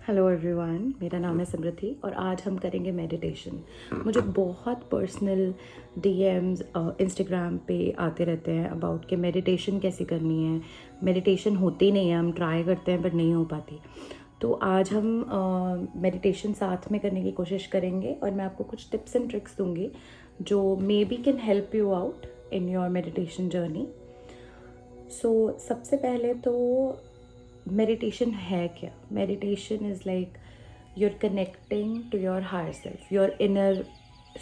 Hello everyone, मेरा नाम है समृद्धि और आज हम करेंगे मेडिटेशन। मुझे बहुत पर्सनल डीएम्स इंस्टाग्राम पे आते रहते हैं अबाउट कि मेडिटेशन कैसे करनी है। मेडिटेशन होती नहीं है, हम ट्राई करते हैं बट नहीं हो पाती। तो आज हम मेडिटेशन साथ में करने की कोशिश करेंगे और मैं आपको कुछ टिप्स एंड ट्रिक्स दूंगी जो maybe can help you out in your meditation journey. So सबसे पहले तो मेडिटेशन है क्या? Meditation is like you're connecting to your higher self, your inner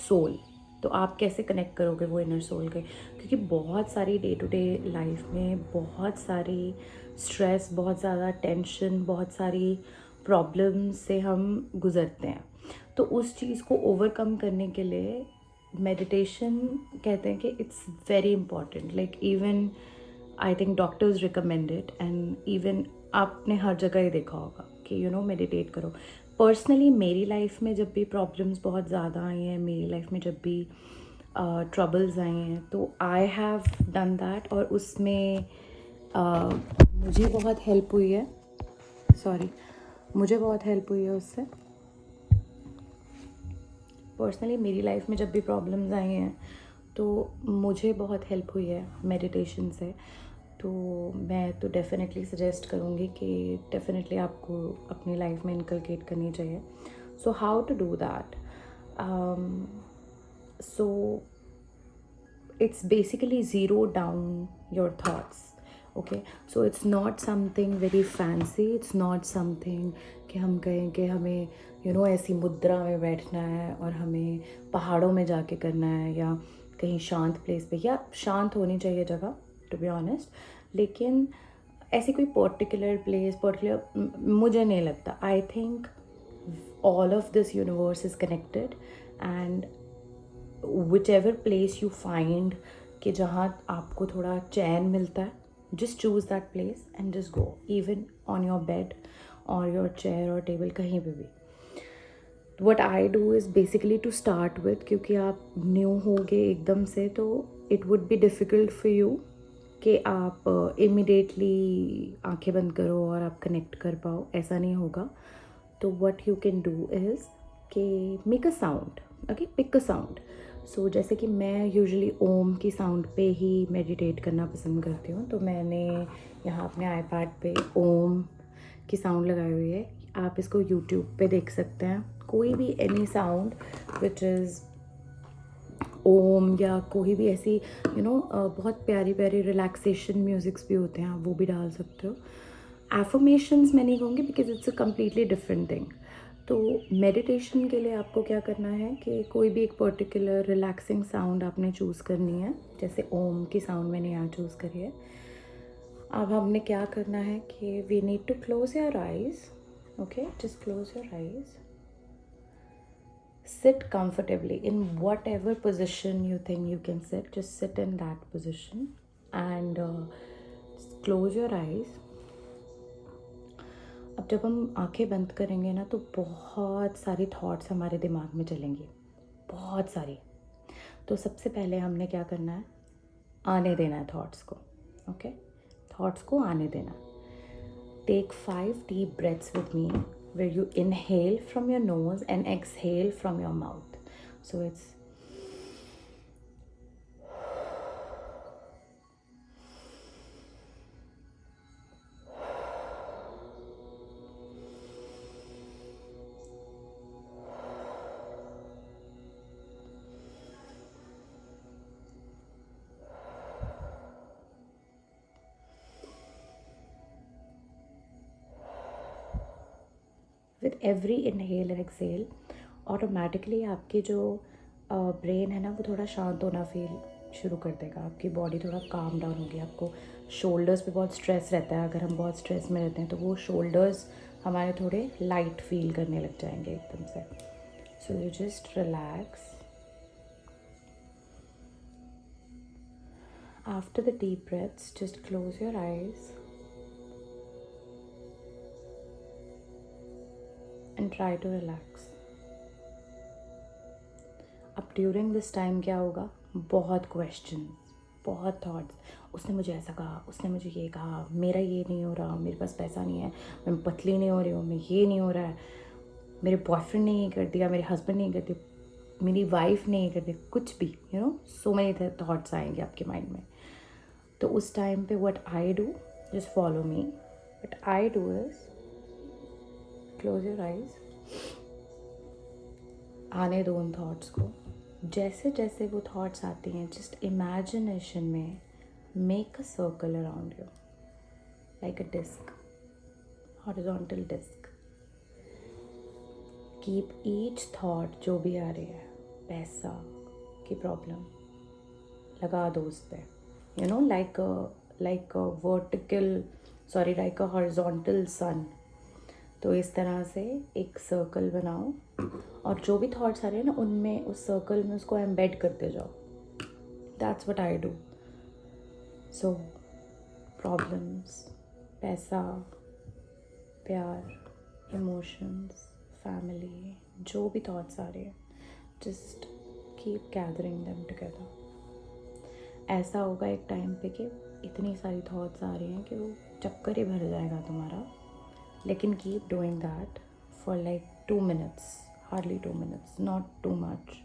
soul। तो आप कैसे कनेक्ट करोगे वो इनर सोल के? क्योंकि बहुत सारी डे टू डे लाइफ में बहुत सारी स्ट्रेस, बहुत ज़्यादा टेंशन, बहुत सारी प्रॉब्लम से हम गुज़रते हैं। तो उस चीज़ को ओवरकम करने के लिए मेडिटेशन कहते हैं कि it's very important. Like even I think doctors recommend it and even आपने हर जगह ही देखा होगा कि मेडिटेट करो। पर्सनली मेरी लाइफ में जब भी प्रॉब्लम्स बहुत ज़्यादा आई हैं, मेरी लाइफ में जब भी ट्रबल्स आई हैं, तो आई हैव डन दैट और उसमें मुझे बहुत हेल्प हुई है। मुझे बहुत हेल्प हुई है उससे। पर्सनली मेरी लाइफ में जब भी प्रॉब्लम्स आई हैं तो मुझे बहुत हेल्प हुई है मेडिटेशन से। तो मैं तो डेफिनेटली सजेस्ट करूँगी कि डेफिनेटली आपको अपनी लाइफ में इनकलकेट करनी चाहिए। So how to do that? So it's basically zero down your thoughts. Okay, so it's not something very fancy, it's not something कि हम कहें कि हमें ऐसी मुद्रा में बैठना है और हमें पहाड़ों में जाके करना है या कहीं शांत प्लेस पे, या शांत होनी चाहिए जगह टू बी ऑनेस्ट। लेकिन ऐसी कोई पर्टिकुलर प्लेस मुझे नहीं लगता। I think all of this universe is connected and whichever place you find कि जहाँ आपको थोड़ा चैन मिलता है, just choose that place and just go, even on your bed or your chair or table, कहीं पे भी। What I do is basically to start with, क्योंकि आप न्यू होगे एकदम से तो it would be difficult for you कि आप immediately आंखें बंद करो और आप कनेक्ट कर पाओ, ऐसा नहीं होगा। तो what you can do is कि make a sound. Okay, pick a sound. So जैसे कि मैं यूजुअली ओम की साउंड पे ही मेडिटेट करना पसंद करती हूँ, तो मैंने यहाँ अपने आईपैड पे ओम की साउंड लगाई हुई है। आप इसको यूट्यूब पे देख सकते हैं, कोई भी एनी साउंड विच इज़ ओम या कोई भी ऐसी बहुत प्यारी प्यारी रिलैक्सेशन म्यूज़िक्स भी होते हैं, आप वो भी डाल सकते हो। एफर्मेशंस मैं नहीं कहूँगी because it's a completely different thing. तो मेडिटेशन के लिए आपको क्या करना है कि कोई भी एक पर्टिकुलर रिलैक्सिंग साउंड आपने चूज़ करनी है। जैसे ओम की साउंड मैंने यहाँ चूज़ करी है। अब हमने क्या करना है कि we need to close your eyes. Okay, just close your eyes. Sit comfortably in whatever position you think you can sit. Just sit in that position and close your eyes. अब जब हम आंखें बंद करेंगे ना तो बहुत सारी थॉट्स हमारे दिमाग में चलेंगी, बहुत सारी। तो सबसे पहले हमने क्या करना है, आने देना है थॉट्स को। ओके, थॉट्स को आने देना। Take 5 deep breaths with me where you inhale from your nose and exhale from your mouth. So it's with every inhale and exhale automatically आपकी जो ब्रेन है ना वो थोड़ा शांत होना फील शुरू कर देगा। आपकी बॉडी थोड़ा काम डाउन होगी। आपको शोल्डर्स पे बहुत स्ट्रेस रहता है, अगर हम बहुत स्ट्रेस में रहते हैं तो वो शोल्डर्स हमारे थोड़े लाइट फील करने लग जाएंगे एकदम से। So you just relax. After the deep breaths just close your eyes and try to relax. अब ड्यूरिंग दिस टाइम क्या होगा, बहुत क्वेश्चन, बहुत थॉट्स, उसने मुझे ऐसा कहा, उसने मुझे ये कहा, मेरा ये नहीं हो रहा, मेरे पास पैसा नहीं है, मैं पतली नहीं हो रही हूँ, मैं ये नहीं हो रहा है, मेरे बॉयफ्रेंड ने ये कर दिया, मेरे हस्बैंड ने ये कर दिया, मेरी वाइफ ने ये कर दिया, कुछ भी, you know, so many thoughts आएंगे आपके माइंड में. तो उस टाइम पे what I do, just follow me. What I do is close your eyes, आने दो उन थॉट्स को. जैसे जैसे वो थॉट्स आती हैं, जस्ट इमेजिनेशन में make a circle around you like a disc, horizontal disc. Keep each thought जो भी आ रही है, पैसा की प्रॉब्लम, लगा दो उस पर, you know, like vertical, sorry, like a horizontal sun. तो इस तरह से एक सर्कल बनाओ और जो भी थॉट्स आ रहे हैं ना, उनमें, उस सर्कल में उसको एम्बेड करते जाओ. That's what I do. So problems, पैसा, प्यार, इमोशंस, फैमिली, जो भी थॉट्स आ रहे हैं, just keep gathering them together. ऐसा होगा एक टाइम पे कि इतनी सारी थॉट्स आ रही हैं कि वो चक्कर ही भर जाएगा तुम्हारा. लेकिन keep doing that for like 2 minutes, hardly 2 minutes, not too much.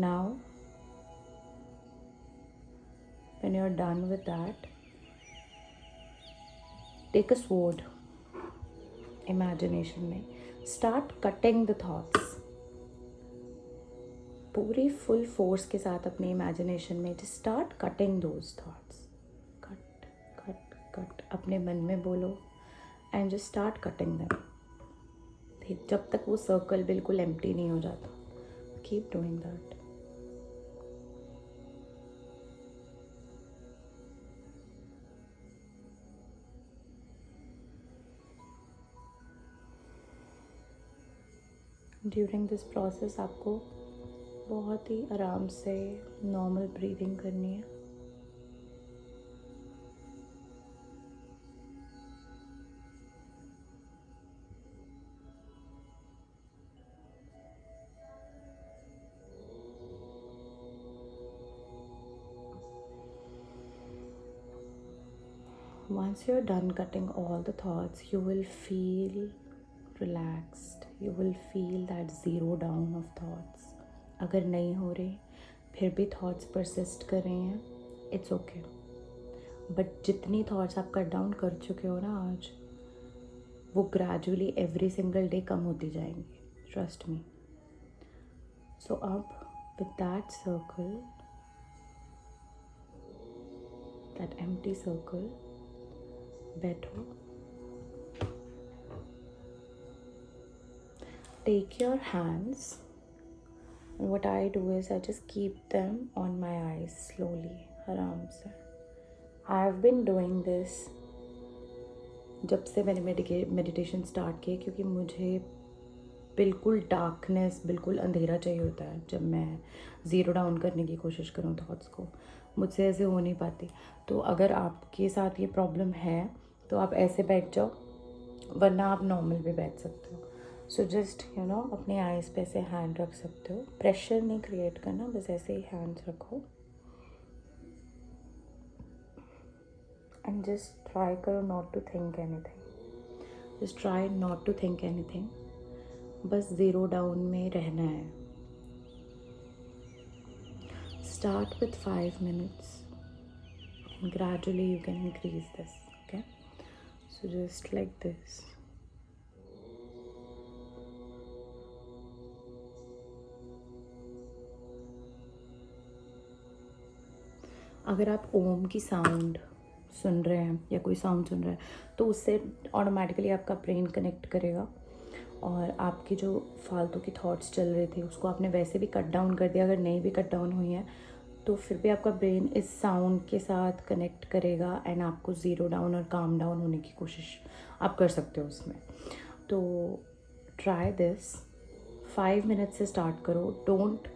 Now when you're done with that, take a sword, imagination में, start cutting the thoughts. पूरी फुल फोर्स के साथ अपने इमेजिनेशन में just start cutting those thoughts. Cut cut cut, अपने मन में बोलो and just start cutting them. जब तक वो सर्कल बिल्कुल एम्प्टी नहीं हो जाता. Keep doing that. During this process आपको बहुत ही आराम से नॉर्मल ब्रीदिंग करनी है. Once you're done cutting all the thoughts, you will feel relaxed. You will feel that zero down of thoughts. अगर नहीं हो रही, फिर भी thoughts persist कर रही हैं, it's okay. But जितनी thoughts आप कट डाउन कर चुके हो ना आज, वो gradually every single day कम होती जाएंगी. Trust me. So अब with that circle, that empty circle, बैठो. Take your hands, and what I do is I just keep them on my eyes slowly, आराम से. I have been doing this जब से मैंने meditation start किया, क्योंकि मुझे बिल्कुल डार्कनेस, बिल्कुल अंधेरा चाहिए होता है. जब मैं ज़ीरो डाउन करने की कोशिश करूँ थॉट्स को, मुझसे ऐसे हो नहीं पाती. तो अगर आपके साथ ये प्रॉब्लम है तो आप ऐसे बैठ जाओ, वरना आप नॉर्मल भी बैठ सकते हो. सो जस्ट यू नो, अपने आइज़ पे ऐसे हैंड रख सकते हो. प्रेशर नहीं क्रिएट करना, बस ऐसे ही हैंड्स रखो एंड जस्ट ट्राई करो not to think anything. Just try not to think anything. बस ज़ीरो डाउन में रहना है. Start with 5 minutes and gradually you can increase this. Okay, so just like this. अगर आप ओम की साउंड सुन रहे हैं या कोई साउंड सुन रहे हैं, तो उससे ऑटोमेटिकली आपका ब्रेन कनेक्ट करेगा और आपकी जो फालतू की थॉट्स चल रहे थे उसको आपने वैसे भी कट डाउन कर दिया. अगर नहीं भी कट डाउन हुई हैं तो फिर भी आपका ब्रेन इस साउंड के साथ कनेक्ट करेगा एंड आपको ज़ीरो डाउन और काम डाउन होने की कोशिश आप कर सकते हो उसमें. तो ट्राई दिस. 5 minutes से स्टार्ट करो. डोंट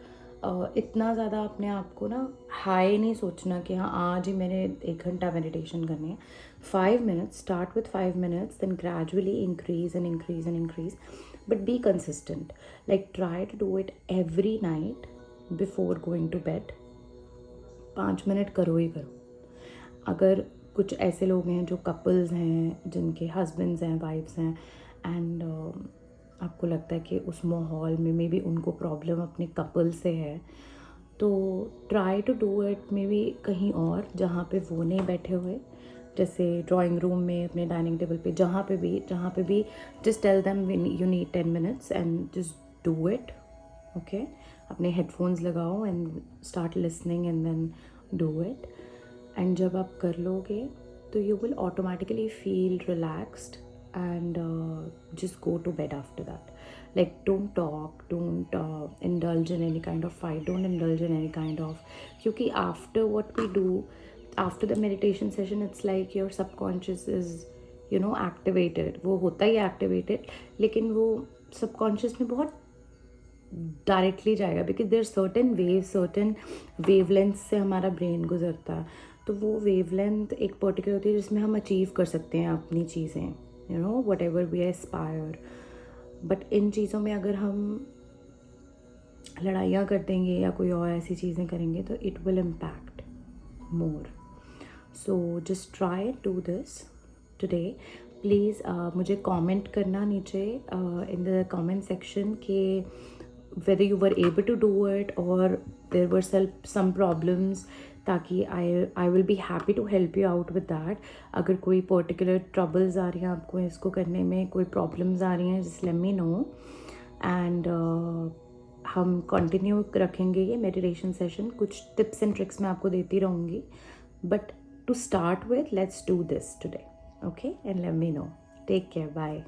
इतना ज़्यादा अपने आप को ना हाई नहीं सोचना कि हाँ आज ही मैंने 1 घंटा मेडिटेशन करनी है. 5 minutes, start with 5 minutes, then gradually increase and increase and increase, but be consistent. Like try to do it every night before going to bed. 5 minute करो ही करो. अगर कुछ ऐसे लोग हैं जो कपल्स हैं, जिनके हस्बैंड्स हैं, वाइफ्स हैं, एंड आपको लगता है कि उस माहौल में मे बी उनको प्रॉब्लम अपने कपल से है, तो try to do it maybe कहीं और जहाँ पे वो नहीं बैठे हुए, जैसे ड्राइंग रूम में, अपने डाइनिंग टेबल पे, जहाँ पे भी just tell them you need 10 minutes and just do it. Okay, अपने हेडफोन्स लगाओ and start listening and then do it. And जब आप कर लोगे तो you will automatically feel relaxed and just go to bed after that. Like don't talk, don't indulge in any kind of fight, don't indulge in any kind of, क्योंकि after what we do, after the meditation session, it's like your subconscious is activated. वो होता ही activated, लेकिन वो subconscious में बहुत directly जाएगा, because there certain wavelength से हमारा ब्रेन गुजरता है. तो वो वेवलेंथ एक पर्टिकुलर होती है जिसमें हम अचीव कर सकते हैं अपनी चीज़ें, whatever we aspire. But इन चीज़ों में अगर हम लड़ाइयाँ कर देंगे या कोई और ऐसी चीज़ें करेंगे तो it will impact more. So just try do this today. Please मुझे कमेंट करना नीचे इन द कमेंट सेक्शन कि whether you were able to do it or there were some problems, ताकि I will be happy to help you out with that. अगर कोई particular troubles आ रही हैं आपको इसको करने में, कोई problems आ रही हैं, just let me know. And हम continue रखेंगे ये meditation session. कुछ tips and tricks मैं आपको देती रहूँगी. But to start with, let's do this today. Okay? And let me know. Take care. Bye.